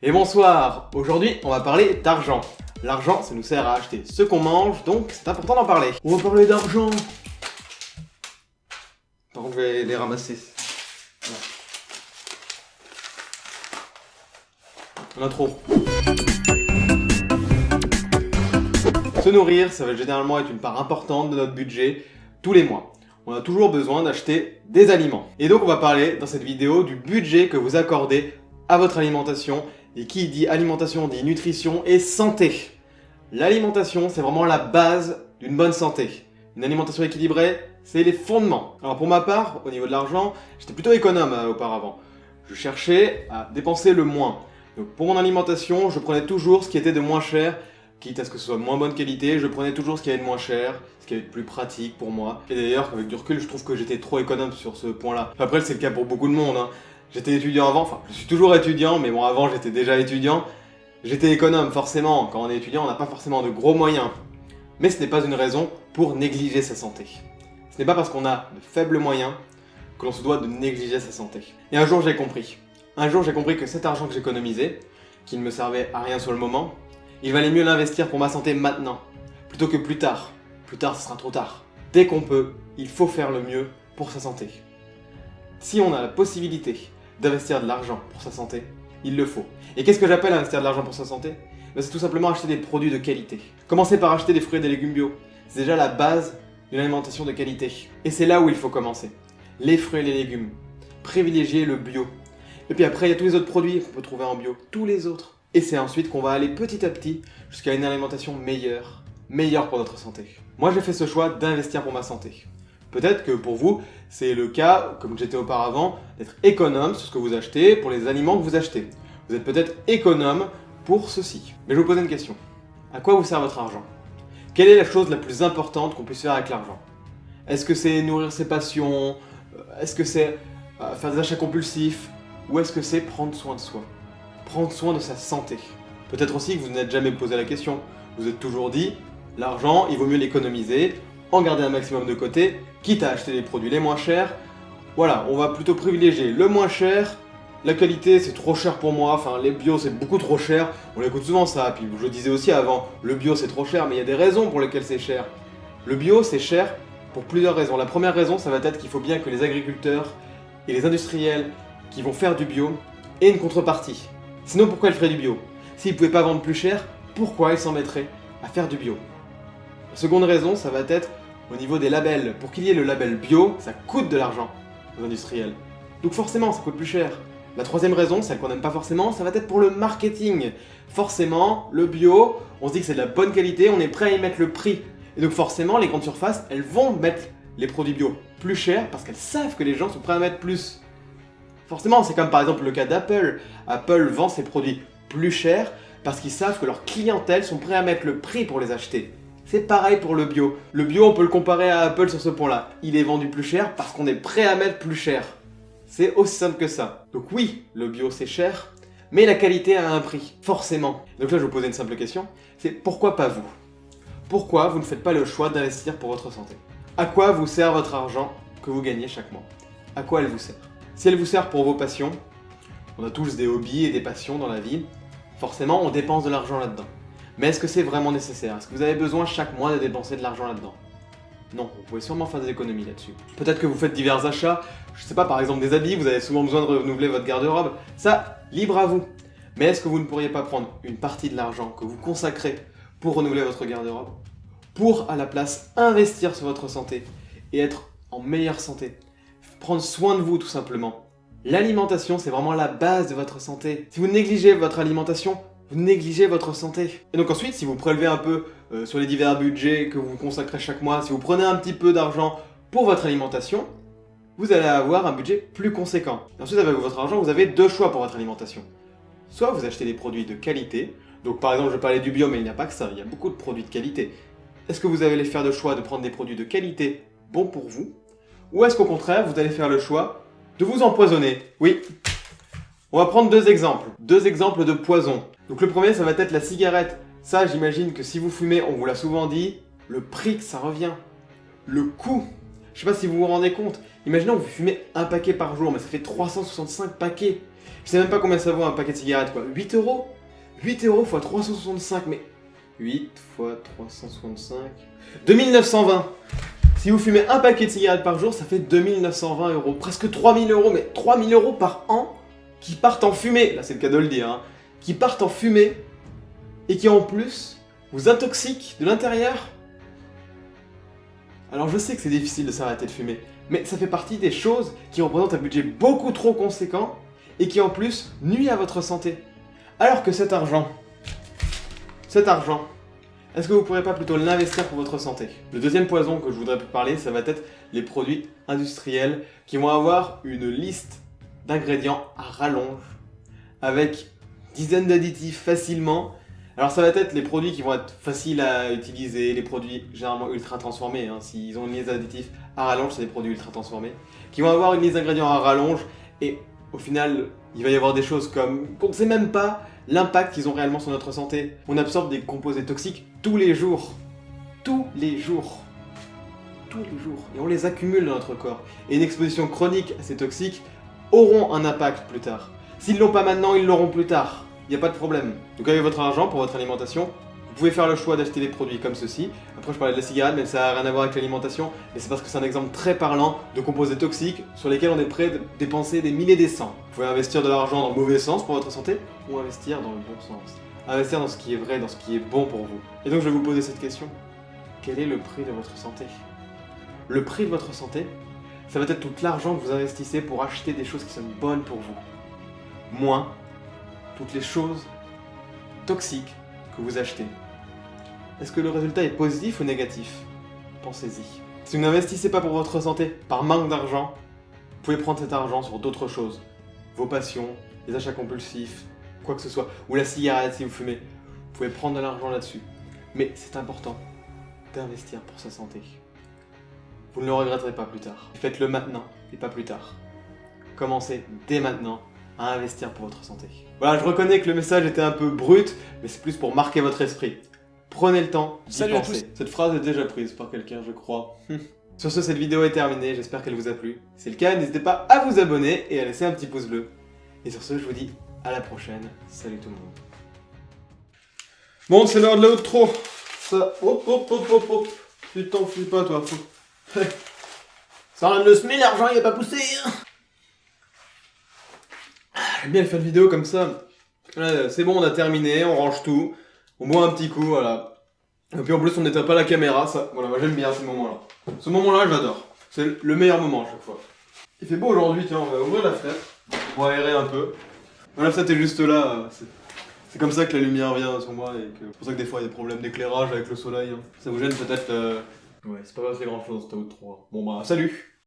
Et bonsoir. Aujourd'hui, on va parler d'argent. L'argent, ça nous sert à acheter ce qu'on mange, donc c'est important d'en parler. On va parler d'argent. Par contre, je vais les ramasser. Voilà. On a trop. Se nourrir, ça va généralement être une part importante de notre budget tous les mois. On a toujours besoin d'acheter des aliments. Et donc on va parler dans cette vidéo du budget que vous accordez à votre alimentation. Et qui dit alimentation dit nutrition et santé. L'alimentation, c'est vraiment la base d'une bonne santé. Une alimentation équilibrée, c'est les fondements. Alors pour ma part, au niveau de l'argent, j'étais plutôt économe auparavant. Je cherchais à dépenser le moins. Donc pour mon alimentation, je prenais toujours ce qui était de moins cher, quitte à ce que ce soit de moins bonne qualité, je prenais toujours ce qui avait de moins cher, ce qui avait de plus pratique pour moi. Et d'ailleurs, avec du recul, je trouve que j'étais trop économe sur ce point-là. Après, c'est le cas pour beaucoup de monde, hein. J'étais étudiant avant, enfin je suis toujours étudiant, mais bon avant j'étais déjà étudiant. J'étais économe forcément, quand on est étudiant on n'a pas forcément de gros moyens. Mais ce n'est pas une raison pour négliger sa santé. Ce n'est pas parce qu'on a de faibles moyens que l'on se doit de négliger sa santé. Et un jour j'ai compris. Un jour j'ai compris que cet argent que j'économisais, qui ne me servait à rien sur le moment, il valait mieux l'investir pour ma santé maintenant, plutôt que plus tard. Plus tard ce sera trop tard. Dès qu'on peut, il faut faire le mieux pour sa santé. Si on a la possibilité d'investir de l'argent pour sa santé, il le faut. Et qu'est-ce que j'appelle investir de l'argent pour sa santé? C'est tout simplement acheter des produits de qualité. Commencez par acheter des fruits et des légumes bio. C'est déjà la base d'une alimentation de qualité. Et c'est là où il faut commencer. Les fruits et les légumes. Privilégier le bio. Et puis après, il y a tous les autres produits qu'on peut trouver en bio. Tous les autres. Et c'est ensuite qu'on va aller petit à petit jusqu'à une alimentation meilleure. Meilleure pour notre santé. Moi, j'ai fait ce choix d'investir pour ma santé. Peut-être que pour vous, c'est le cas, comme j'étais auparavant, d'être économe sur ce que vous achetez, pour les aliments que vous achetez. Vous êtes peut-être économe pour ceci. Mais je vais vous poser une question. À quoi vous sert votre argent? Quelle est la chose la plus importante qu'on puisse faire avec l'argent? Est-ce que c'est nourrir ses passions? Est-ce que c'est faire des achats compulsifs? Ou est-ce que c'est prendre soin de soi? Prendre soin de sa santé? Peut-être aussi que vous n'êtes jamais posé la question. Vous êtes toujours dit, l'argent, il vaut mieux l'économiser, en garder un maximum de côté, quitte à acheter les produits les moins chers. Voilà, on va plutôt privilégier le moins cher. La qualité, c'est trop cher pour moi, enfin les bio c'est beaucoup trop cher. On écoute souvent ça, puis je le disais aussi avant, le bio c'est trop cher, mais il y a des raisons pour lesquelles c'est cher. Le bio c'est cher pour plusieurs raisons. La première raison, ça va être qu'il faut bien que les agriculteurs et les industriels qui vont faire du bio aient une contrepartie. Sinon pourquoi ils feraient du bio? S'ils ne pouvaient pas vendre plus cher, pourquoi ils s'en mettraient à faire du bio? La seconde raison, ça va être au niveau des labels. Pour qu'il y ait le label bio, ça coûte de l'argent aux industriels. Donc forcément, ça coûte plus cher. La troisième raison, celle qu'on n'aime pas forcément, ça va être pour le marketing. Forcément, le bio, on se dit que c'est de la bonne qualité, on est prêt à y mettre le prix. Et donc forcément, les grandes surfaces, elles vont mettre les produits bio plus chers parce qu'elles savent que les gens sont prêts à mettre plus. Forcément, c'est comme par exemple le cas d'Apple. Apple vend ses produits plus chers parce qu'ils savent que leurs clientèles sont prêts à mettre le prix pour les acheter. C'est pareil pour le bio. Le bio, on peut le comparer à Apple sur ce point-là. Il est vendu plus cher parce qu'on est prêt à mettre plus cher. C'est aussi simple que ça. Donc oui, le bio c'est cher, mais la qualité a un prix, forcément. Donc là, je vais vous poser une simple question, c'est pourquoi pas vous? Pourquoi vous ne faites pas le choix d'investir pour votre santé? À quoi vous sert votre argent que vous gagnez chaque mois? À quoi elle vous sert? Si elle vous sert pour vos passions, on a tous des hobbies et des passions dans la vie, forcément on dépense de l'argent là-dedans. Mais est-ce que c'est vraiment nécessaire? Est-ce que vous avez besoin chaque mois de dépenser de l'argent là-dedans? Non, vous pouvez sûrement faire des économies là-dessus. Peut-être que vous faites divers achats, je sais pas, par exemple des habits, vous avez souvent besoin de renouveler votre garde-robe. Ça, libre à vous. Mais est-ce que vous ne pourriez pas prendre une partie de l'argent que vous consacrez pour renouveler votre garde-robe, pour à la place investir sur votre santé et être en meilleure santé? Prendre soin de vous tout simplement. L'alimentation, c'est vraiment la base de votre santé. Si vous négligez votre alimentation, vous négligez votre santé. Et donc ensuite, si vous prélevez un peu sur les divers budgets que vous consacrez chaque mois, si vous prenez un petit peu d'argent pour votre alimentation, vous allez avoir un budget plus conséquent. Et ensuite, avec votre argent, vous avez deux choix pour votre alimentation. Soit vous achetez des produits de qualité, donc par exemple, je parlais du bio, mais il n'y a pas que ça, il y a beaucoup de produits de qualité. Est-ce que vous allez faire le choix de prendre des produits de qualité bons pour vous? Ou est-ce qu'au contraire, vous allez faire le choix de vous empoisonner? Oui. On va prendre deux exemples de poison. Donc le premier, ça va être la cigarette. Ça, j'imagine que si vous fumez, on vous l'a souvent dit, le prix que ça revient. Le coût. Je sais pas si vous vous rendez compte. Imaginons que vous fumez un paquet par jour, mais ça fait 365 paquets. Je sais même pas combien ça vaut un paquet de cigarettes, quoi. 8 euros 8 euros x 365, mais... 8 x 365... 2920. Si vous fumez un paquet de cigarettes par jour, ça fait 2920 euros. Presque 3000 euros, mais 3000 euros par an qui partent en fumée. Là, c'est le cas de le dire, hein. Qui partent en fumée et qui, en plus, vous intoxiquent de l'intérieur. Alors, je sais que c'est difficile de s'arrêter de fumer, mais ça fait partie des choses qui représentent un budget beaucoup trop conséquent et qui, en plus, nuit à votre santé. Alors que cet argent, est-ce que vous ne pourrez pas plutôt l'investir pour votre santé? Le deuxième poison que je voudrais parler, ça va être les produits industriels qui vont avoir une liste d'ingrédients à rallonge avec dizaines d'additifs facilement. Alors ça va être les produits qui vont être faciles à utiliser, les produits généralement ultra transformés, hein. S'ils ont une liste d'additifs à rallonge, c'est des produits ultra transformés, qui vont avoir une liste d'ingrédients à rallonge et au final, il va y avoir des choses comme qu'on ne sait même pas l'impact qu'ils ont réellement sur notre santé. On absorbe des composés toxiques tous les jours. Tous les jours. Tous les jours. Et on les accumule dans notre corps. Et une exposition chronique à ces toxiques auront un impact plus tard. S'ils l'ont pas maintenant, ils l'auront plus tard. Il n'y a pas de problème. Donc avec votre argent pour votre alimentation, vous pouvez faire le choix d'acheter des produits comme ceci. Après je parlais de la cigarette, mais ça n'a rien à voir avec l'alimentation. Mais c'est parce que c'est un exemple très parlant de composés toxiques sur lesquels on est prêt de dépenser des milliers et des cents. Vous pouvez investir de l'argent dans le mauvais sens pour votre santé, ou investir dans le bon sens. Investir dans ce qui est vrai, dans ce qui est bon pour vous. Et donc je vais vous poser cette question. Quel est le prix de votre santé? Le prix de votre santé, ça va être tout l'argent que vous investissez pour acheter des choses qui sont bonnes pour vous. Moins toutes les choses toxiques que vous achetez. Est-ce que le résultat est positif ou négatif? Pensez-y. Si vous n'investissez pas pour votre santé par manque d'argent, vous pouvez prendre cet argent sur d'autres choses. Vos passions, les achats compulsifs, quoi que ce soit, ou la cigarette si vous fumez. Vous pouvez prendre de l'argent là-dessus. Mais c'est important d'investir pour sa santé. Vous ne le regretterez pas plus tard. Faites-le maintenant et pas plus tard. Commencez dès maintenant à investir pour votre santé. Voilà, je reconnais que le message était un peu brut, mais c'est plus pour marquer votre esprit. Prenez le temps d'y Salut à penser. tous. Cette phrase est déjà prise par quelqu'un, je crois. Sur ce, cette vidéo est terminée, j'espère qu'elle vous a plu. Si c'est le cas, n'hésitez pas à vous abonner et à laisser un petit pouce bleu. Et sur ce, je vous dis à la prochaine. Salut tout le monde. Bon, c'est l'heure de l'outro. Ça, hop. Tu t'enfuis pas, toi. Ça rend le SMIC, l'argent il est pas poussé. J'aime bien faire une vidéo comme ça. Là, c'est bon, on a terminé, on range tout. On boit un petit coup, voilà. Et puis en plus, on n'éteint pas la caméra, ça. Voilà, moi j'aime bien ce moment-là. Ce moment-là, j'adore. C'est le meilleur moment à chaque fois. Il fait beau aujourd'hui, tiens, on va ouvrir la fenêtre. On va aérer un peu. Voilà, la fenêtre est juste là. C'est comme ça que la lumière vient sur moi. Et c'est pour ça que des fois, il y a des problèmes d'éclairage avec le soleil. Hein. Ça vous gêne peut-être. Ouais, c'est pas très grand chose, t'as autre 3. Bon bah, salut!